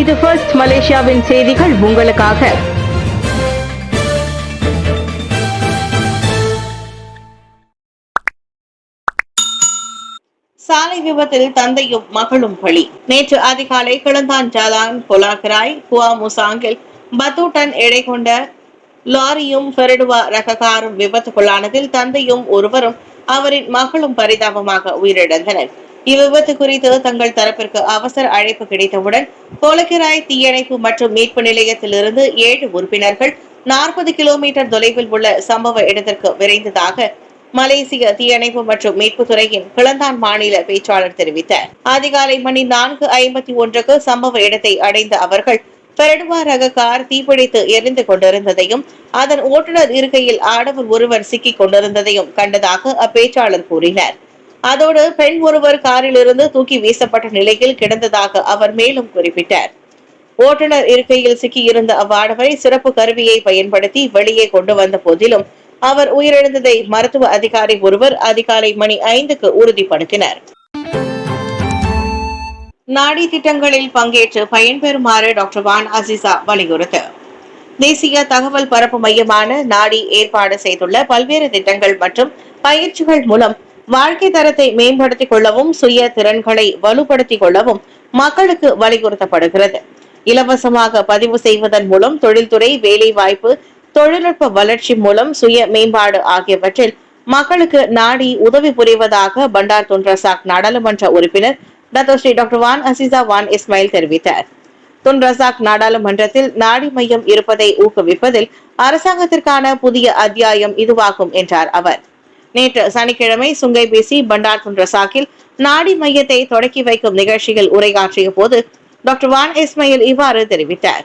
இது ஃபர்ஸ்ட் மலேசியாவின் செய்திகள் உங்களுக்காக. சாலை விபத்தில் தந்தையும் மகளும் பலி. நேற்று அதிகாலை கிளந்தான் ஜாலான் பொலாக்கராய் குவா முசாங்கில் பத்தூட்டன் எடை கொண்ட லாரியும் பெருடுவா ரக காரும் விபத்துக்குள்ளானதில் தந்தையும் ஒருவரும் அவரின் மகளும் பரிதாபமாக உயிரிழந்தனர். இவ்விபத்து குறித்து தங்கள் தரப்பிற்கு அவசர அழைப்பு கிடைத்தவுடன் கோலக்கிராய் தீயணைப்பு மற்றும் மீட்பு நிலையத்திலிருந்து 7 உறுப்பினர்கள் 40 கிலோமீட்டர் தொலைவில் உள்ள சம்பவ இடத்திற்கு விரைந்ததாக மலேசிய தீயணைப்பு மற்றும் மீட்பு துறையின் கிளந்தான் மாநில பேச்சாளர் தெரிவித்தார். அதிகாலை மணி 4:51க்கு சம்பவ இடத்தை அடைந்த அவர்கள் பெருடுவா ரக கார் தீப்பிடித்து எரிந்து கொண்டிருந்ததையும் அதன் ஓட்டுநர் இருக்கையில் ஆடவர் ஒருவர் சிக்கிக் கொண்டிருந்ததையும் கண்டதாக அப்பேச்சாளர் கூறினார். அதோடு பெண் ஒருவர் காரில் இருந்து தூக்கி வீசப்பட்ட நிலையில் கிடந்ததாக அவர் மேலும் குறிப்பிட்டார். ஓட்டுநர் இருக்கையில் சிக்கியிருந்த அவ்வாடவரை சிறப்பு கருவியை பயன்படுத்தி வெளியே கொண்டு வந்த போதிலும் அவர் உயிரிழந்ததை மருத்துவ அதிகாரி ஒருவர் அதிகாலை மணி 5க்கு உறுதிப்படுத்தினர். நாடி திட்டங்களில் பங்கேற்று பயன்பெறுமாறு டாக்டர் வான் அசிசா வலியுறுத்து. தேசிய தகவல் பரப்பு மையமான நாடி ஏற்பாடு செய்துள்ள பல்வேறு திட்டங்கள் மற்றும் பயிற்சிகள் மூலம் வாழ்க்கை தரத்தை மேம்படுத்திக் கொள்ளவும் சுய திறன்களை வலுப்படுத்திக் கொள்ளவும் மக்களுக்கு வலியுறுத்தப்படுகிறது. இலவசமாக பதிவு செய்வதன் மூலம் தொழில்துறை, வேலை வாய்ப்பு, தொழில்நுட்ப வளர்ச்சி மூலம் சுய மேம்பாடு ஆகியவற்றில் மக்களுக்கு நாடி உதவி புரிவதாக பண்டார் துன் ரசாக் நாடாளுமன்ற உறுப்பினர் doctor Wan Azizah Wan Ismail தெரிவித்தார். துன் ரசாக் நாடாளுமன்றத்தில் நாடி மையம் இருப்பதை ஊக்குவிப்பதில் அரசாங்கத்திற்கான புதிய அத்தியாயம் இதுவாகும் என்றார் அவர். நேற்று சனிக்கிழமை சுங்கை பேசி பண்டார் துன் ரசாக்கில் நாடி மையத்தை தொடக்கி வைக்கும் நிகழ்ச்சியில் உரையாற்றிய போது டாக்டர் வான் இஸ்மாயில் இவ்வாறு தெரிவித்தார்.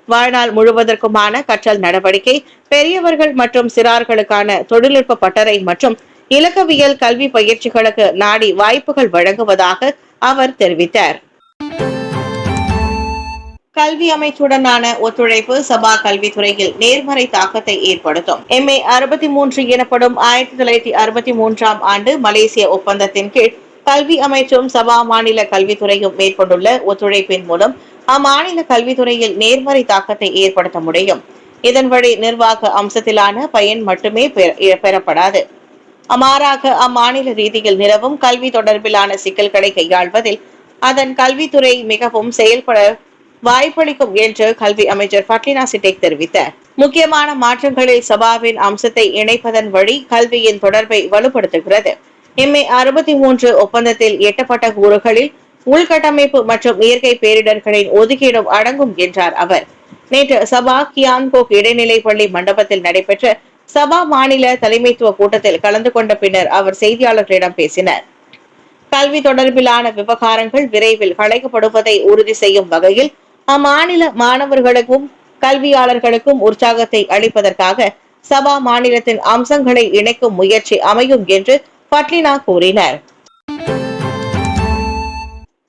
வாழ்நாள் முழுவதற்குமான கற்றல் நடவடிக்கை, பெரியவர்கள் மற்றும் சிறார்களுக்கான தொழில்நுட்ப பட்டறை மற்றும் இலக்கவியல் கல்வி பயிற்சிகளுக்கு நாடி வாய்ப்புகள் வழங்குவதாக அவர் தெரிவித்தார். கல்வி அமைச்சுடனான ஒத்துழைப்பு சபா கல்வித்துறையில் நேர்மறை தாக்கத்தை ஏற்படுத்தும். MA 63 எனப்படும் 1963ஆம் ஆண்டு மலேசிய ஒப்பந்தத்தின் கீழ் கல்வி அமைச்சும் சபா மாநில கல்வித்துறையும் மேற்கொண்டுள்ள ஒத்துழைப்பின் மூலம் அம்மாநில கல்வித்துறையில் நேர்மறை தாக்கத்தை ஏற்படுத்த முடியும். இதன் வழி நிர்வாக அம்சத்திலான பயன் மட்டுமே பெறப்படாது. மாறாக அம்மாநில ரீதியில் நிலவும் கல்வி தொடர்பிலான சிக்கல்களை கையாள்வதில் அதன் கல்வித்துறை மிகவும் செயல்பட வாய்ப்பளிக்கும் என்று கல்வி அமைச்சர் பட்லினா சிட்டேக் தெரிவித்தார். முக்கியமான மாற்றங்களில் சபாவின் அம்சத்தை இணைப்பதன் வழி கல்வியின் தொடர்பை வலுப்படுத்துகிறது. MA 63 ஒப்பந்தத்தில் எட்டப்பட்ட கூறுகளில் உள்கட்டமைப்பு மற்றும் இயற்கை பேரிடர்களின் ஒதுக்கீடும் அடங்கும் என்றார் அவர். நேற்று சபா கியான்கோக் இடைநிலை பள்ளி மண்டபத்தில் நடைபெற்ற சபா மாநில தலைமைத்துவ கூட்டத்தில் கலந்து கொண்ட பின்னர் அவர் செய்தியாளர்களிடம் பேசினார். கல்வி தொடர்பிலான விவகாரங்கள் விரைவில் களைக்கப்படுவதை உறுதி செய்யும் வகையில் அம்மாநில மாணவர்களுக்கும் கல்வியாளர்களுக்கும் உற்சாகத்தை அளிப்பதற்காக சபா மாநிலத்தின் அம்சங்களை இணைக்கும் முயற்சி அமையும் என்று பட்லினா கூறினார்.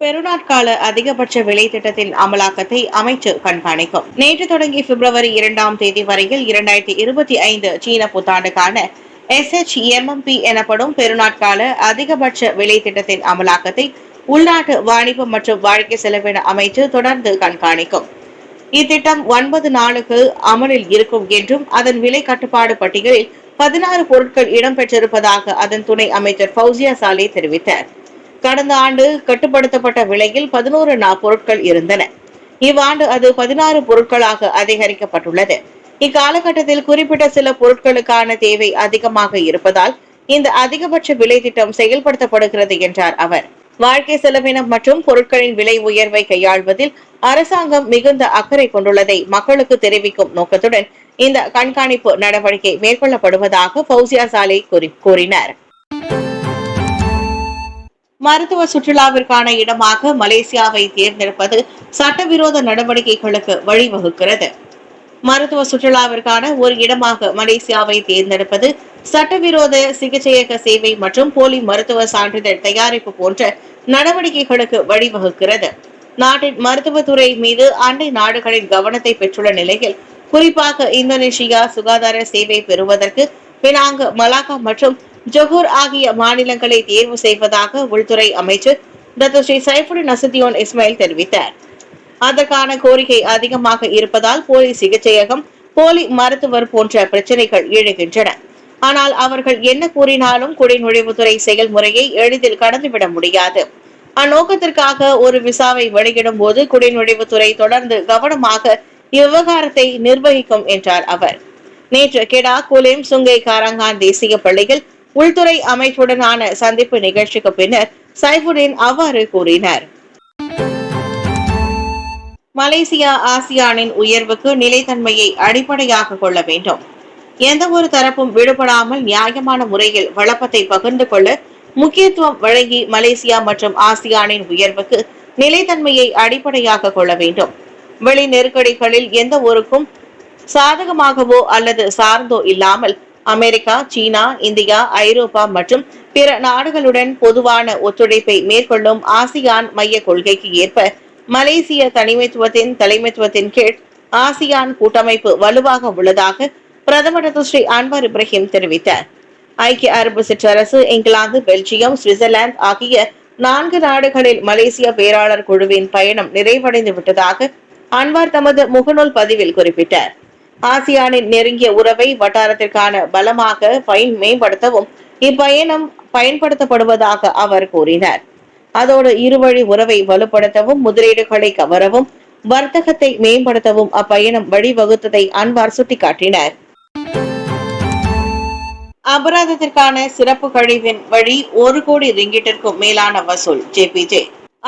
பெருநாட்கால அதிகபட்ச விலை திட்டத்தின் அமலாக்கத்தை அமைச்சு கண்காணிக்கும். நேற்று தொடங்கி பிப்ரவரி 2ஆம் தேதி வரையில் 2025 சீன புத்தாண்டுக்கான SHMMP எனப்படும் பெருநாட்கால அதிகபட்ச விலை திட்டத்தின் அமலாக்கத்தை உள்நாட்டு வாணிபம் மற்றும் வாழ்க்கை செலவின அமைச்சு தொடர்ந்து கண்காணிக்கும். இத்திட்டம் 9 நாளுக்கு அமலில் இருக்கும் என்றும் அதன் விலை கட்டுப்பாடு பட்டியலில் 16 பொருட்கள் இடம்பெற்றிருப்பதாக அதன் துணை அமைச்சர் ஃபவுசியா சாலே தெரிவித்தார். கடந்த ஆண்டு கட்டுப்படுத்தப்பட்ட விலையில் 11 பொருட்கள் இருந்தன. இவ்வாண்டு அது 16 பொருட்களாக அதிகரிக்கப்பட்டுள்ளது. இக்காலகட்டத்தில் குறிப்பிட்ட சில பொருட்களுக்கான தேவை அதிகமாக இருப்பதால் இந்த அதிகபட்ச விலை திட்டம் செயல்படுத்தப்படுகிறது என்றார் அவர். வாழ்க்கை செலவினம் மற்றும் பொருட்களின் விலை உயர்வை கையாள்வதில் அரசாங்கம் மிகுந்த அக்கறை கொண்டுள்ளதை மக்களுக்கு தெரிவிக்கும் நோக்கத்துடன் இந்த கண்காணிப்பு நடவடிக்கை மேற்கொள்ளப்படுவதாக ஃபவுசியா சாலே கூறினார். மருத்துவ சுற்றுலாவிற்கான இடமாக மலேசியாவை தேர்ந்தெடுப்பது சட்டவிரோத நடவடிக்கைகளுக்கு வழிவகுக்கிறது. மருத்துவ சுற்றுலாவிற்கான ஒரு இடமாக மலேசியாவை தேர்ந்தெடுப்பது சட்டவிரோத சிகிச்சையக சேவை மற்றும் போலி மருத்துவ சான்றிதழ் தயாரிப்பு போன்ற நடவடிக்கைகளுக்கு வழிவகுக்கிறது. நாட்டின் மருத்துவத்துறை மீது அண்டை நாடுகளின் கவனத்தை பெற்றுள்ள நிலையில் குறிப்பாக இந்தோனேஷியா சுகாதார சேவை பெறுவதற்கு பினாங், மலாக்கா மற்றும் ஜொஹூர் ஆகிய மாநிலங்களை தேர்வு செய்வதாக உள்துறை அமைச்சர் doctor Seri Saifuddin Nasution Ismail தெரிவித்தார். அதற்கான கோரிக்கை அதிகமாக இருப்பதால் போலி சிகிச்சையகம், போலி மருத்துவர் போன்ற பிரச்சனைகள் எழுகின்றன. ஆனால் அவர்கள் என்ன கூறினாலும் குடிநுழைவுத்துறை செயல்முறையை எளிதில் கடந்துவிட முடியாது. அந்நோக்கத்திற்காக ஒரு விசாவை வெளியிடும் போது குடிநுழைவுத்துறை தொடர்ந்து கவனமாக இவ்விவகாரத்தை நிர்வகிக்கும் என்றார் அவர். நேற்று கெடா குலிம் சுங்கை காரங்கான் தேசிய பள்ளியில் உள்துறை அமைச்சுடனான சந்திப்பு நிகழ்ச்சிக்கு பின்னர் சைஃபுடின் அவ்வாறு கூறினார். மலேசியா ஆசியானின் உயர்வுக்கு நிலைத்தன்மையை அடிப்படையாக கொள்ள வேண்டும். எந்த ஒரு தரப்பும் விடுபடாமல் நியாயமான முறையில் வளப்பத்தை பகிர்ந்து கொள்ள முக்கியத்துவம் வழங்கி மலேசியா மற்றும் ஆசியானின் உயர்வுக்கு நிலைத்தன்மையை அடிப்படையாக கொள்ள வேண்டும். வெளி நெருக்கடிகளில் எந்த ஒருக்கும் சாதகமாகவோ அல்லது சார்ந்தோ இல்லாமல் அமெரிக்கா, சீனா, இந்தியா, ஐரோப்பா மற்றும் பிற நாடுகளுடன் பொதுவான ஒத்துழைப்பை மேற்கொள்ளும் ஆசியான் மைய கொள்கைக்கு ஏற்ப மலேசிய தலைமைத்துவத்தின் கீழ் ஆசியான் கூட்டமைப்பு வலுவாக உள்ளதாக பிரதமர் ஸ்ரீ அன்வார் இப்ராஹிம் தெரிவித்தார். ஐக்கிய அரபு சிற்றரசு, இங்கிலாந்து, பெல்ஜியம், சுவிட்சர்லாந்து ஆகிய 4 நாடுகளில் மலேசிய பேராளர் குழுவின் பயணம் நிறைவடைந்து விட்டதாக அன்வார் தமது முகநூல் பதிவில் குறிப்பிட்டார். ஆசியானின் நெருங்கிய உறவை வட்டாரத்திற்கான பலமாக மேம்படுத்தவும் இப்பயணம் பயன்படுத்தப்படுவதாக அவர் கூறினார். அதோடு இருவழி உறவை வலுப்படுத்தவும், முதலீடுகளை கவரவும், வர்த்தகத்தை மேம்படுத்தவும் அப்பயணம் வழிவகுத்ததை அன்வார் சுட்டிக்காட்டினார். அபராதத்திற்கான சிறப்பு கழிவின் வழி 1 கோடி ரிங்கிட்டிற்கும் மேலான வசூல். ஜேபிஜே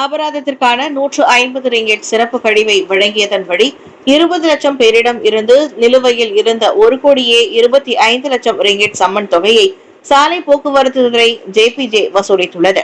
அபராதத்திற்கான 150 ரிங்கிட் சிறப்பு கழிவை வழங்கியதன் வழி 20 லட்சம் பேரிடம் இருந்து நிலுவையில் இருந்த 1 கோடியே 25 லட்சம் ரிங்கிட் சம்மன் தொகையை சாலை போக்குவரத்து துறை ஜேபிஜே வசூலித்துள்ளது.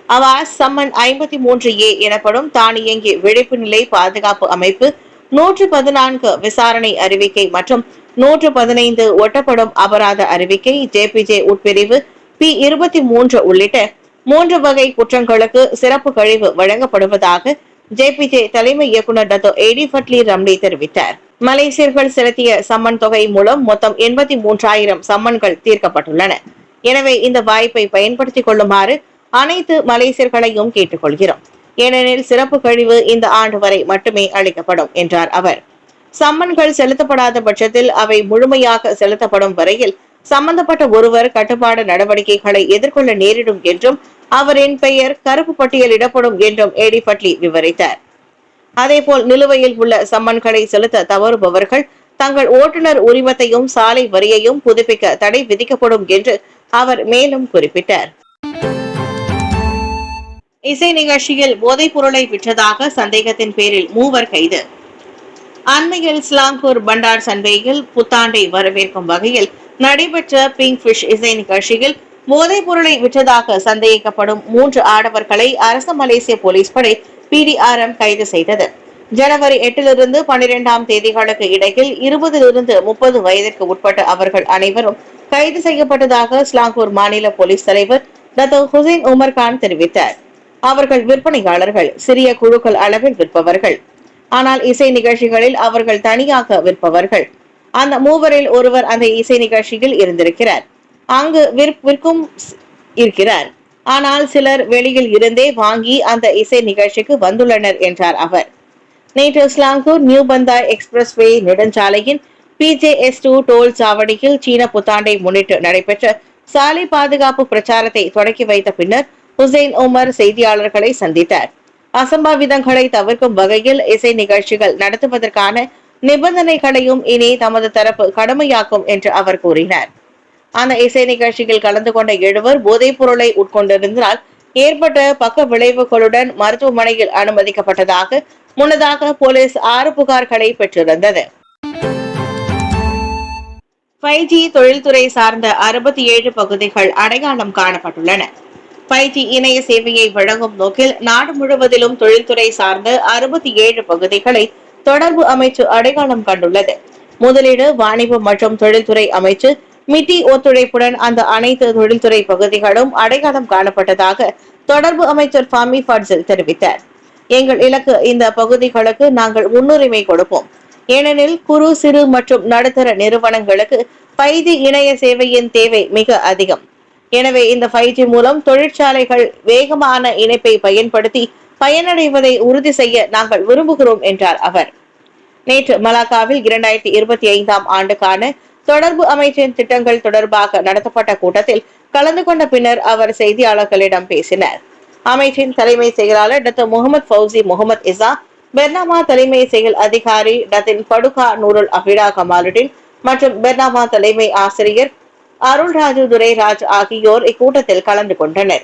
அவாஸ் சம்மன் 53A எனப்படும் தானியங்கி விழிப்பு நிலை பாதுகாப்பு அமைப்பு, 114 விசாரணை அறிவிக்கை மற்றும் 115 ஒட்டப்படும் அபராத அறிவிக்கை, ஜேபிஜே உட்பிரிவு P23 உள்ளிட்ட 3 வகை குற்றங்களுக்கு சிறப்பு கழிவு வழங்கப்படுவதாக ஜேபிஜே தலைமை இயக்குநர் டத்தோ ஏடி ஃபட்லி ரம்லி தெரிவித்தார். மலேசியர்கள் செலுத்திய சம்மன் தொகை மூலம் மொத்தம் 83,000 சம்மன்கள் தீர்க்கப்பட்டுள்ளன. எனவே இந்த வாய்ப்பை பயன்படுத்திக் கொள்ளுமாறு அனைத்து மலேசியர்களையும் கேட்டுக்கொள்கிறோம். ஏனெனில் சிறப்பு கழிவு இந்த ஆண்டு வரை மட்டுமே அளிக்கப்படும் என்றார் அவர். சம்மன்கள் செலுத்தப்படாத பட்சத்தில் அவை முழுமையாக செலுத்தப்படும் வரையில் சம்பந்தப்பட்ட ஒருவர் கட்டுப்பாடு நடவடிக்கைகளை எதிர்கொள்ள நேரிடும் என்றும் அவரின் பெயர் கருப்பு பட்டியலிடப்படும் என்றும் ஏடி ஃபட்லி விவரித்தார். அதேபோல் நிலுவையில் உள்ள சம்மன்களை செலுத்த தவறுபவர்கள் தங்கள் ஓட்டுநர் உரிமத்தையும் சாலை வரியையும் புதுப்பிக்க தடை விதிக்கப்படும் என்று அவர் மேலும் குறிப்பிட்டார். இசை நிகழ்ச்சியில் போதைப் பொருளை விற்றதாக சந்தேகத்தின் பேரில் 3 கைது. அண்மையில் ஸ்லாங்கூர் பண்டார் சன்வேயில் புத்தாண்டை வரவேற்கும் வகையில் நடைபெற்ற பிங்க் ஃபிஷ் இசை நிகழ்ச்சியில் போதைப் பொருளை விற்றதாக சந்தேகிக்கப்படும் 3 ஆடவர்களை அரசு மலேசிய போலீஸ் படை PDRM கைது செய்தது. ஜனவரி 8 12 தேதிகளுக்கு இடையில் 20 30 வயதிற்கு உட்பட்ட அவர்கள் அனைவரும் கைது செய்யப்பட்டதாக ஸ்லாங்கூர் மாநில போலீஸ் தலைவர் டத்தோ ஹுசைன் உமர் கான் தெரிவித்தார். அவர்கள் விற்பனையாளர்கள், சிறிய குழுக்கள் அளவில் விற்பவர்கள். ஆனால் இசை நிகழ்ச்சிகளில் அவர்கள் தனியாக விற்பவர்கள். அந்த 3 ஒருவர் அந்த இசை நிகழ்ச்சியில் இருந்திருக்கிறார், அங்கு விற்கும் இருக்கிறார். ஆனால் சிலர் வெளியில் இருந்தே வாங்கி அந்த இசை நிகழ்ச்சிக்கு வந்துள்ளனர் என்றார் அவர். நேற்று ஸ்லாங்கூர் நியூ பந்தாய் எக்ஸ்பிரஸ்வே நெடுஞ்சாலையின் PJS2 டோல் சாவடியில் சீன புத்தாண்டை முன்னிட்டு நடைபெற்ற சாலை பாதுகாப்பு பிரச்சாரத்தை தொடக்கி வைத்த பின்னர் ஹுசைன் உமர் செய்தியாளர்களை சந்தித்தார். அசம்பாவிதங்களை தவிர்க்கும் வகையில் இசை நிகழ்ச்சிகள் நடத்துவதற்கான நிபந்தனைகளையும் இனி தமது தரப்பு கடமையாக்கும் என்று அவர் கூறினார். அந்த இசை நிகழ்ச்சியில் கலந்து கொண்ட 7 போதைப் பொருளை உட்கொண்டிருந்ததால் ஏற்பட்ட பக்க விளைவுகளுடன் மருத்துவமனையில் அனுமதிக்கப்பட்டதாக முன்னதாக போலீஸ் 6 புகார்களை பெற்றிருந்தது. 5G தொழில்துறை சார்ந்த 67 பகுதிகள் அடையாளம் காணப்பட்டுள்ளன. 5G இணைய சேவையை வழங்கும் நோக்கில் நாடு முழுவதிலும் தொழில்துறை சார்ந்த 67 பகுதிகளை தொடர்பு அமைச்சு அடையாளம் கண்டுள்ளது. முதலீடு, வாணிபம் மற்றும் தொழில்துறை அமைச்சு மிட்டி ஒத்துழைப்புடன் அந்த அனைத்து தொழில்துறை பகுதிகளும் அடையாளம் காணப்பட்டதாக தொடர்பு அமைச்சர் ஃபாமி ஃபட்சில் தெரிவித்தார். எங்கள் இலக்கு இந்த பகுதிகளுக்கு நாங்கள் முன்னுரிமை கொடுப்போம். ஏனெனில் குறு, சிறு மற்றும் நடுத்தர நிறுவனங்களுக்கு 5G இணைய சேவையின் தேவை மிக அதிகம். எனவே இந்த 5G மூலம் தொழிற்சாலைகள் வேகமான இணைப்பை பயன்படுத்தி பயனடைவதை உறுதி செய்ய நாங்கள் விரும்புகிறோம் என்றார் அவர். நேற்று மலாக்காவில் 2025ஆம் ஆண்டுக்கான தொடர்பு அமைச்சின் திட்டங்கள் தொடர்பாக நடத்தப்பட்ட கூட்டத்தில் கலந்து கொண்ட பின்னர் அவர் செய்தியாளர்களிடம் பேசினார். அமைச்சின் தலைமை செயலாளர் doctor Mohamad Fauzi Mohamad Isa, Bernama தலைமை செயல் அதிகாரி Datin Paduka Nurul Abidah Kamaluddin மற்றும் பெர்னாமா தலைமை ஆசிரியர் அருள்ராஜு துரைராஜ் ஆகியோர் இக்கூட்டத்தில் கலந்து கொண்டனர்.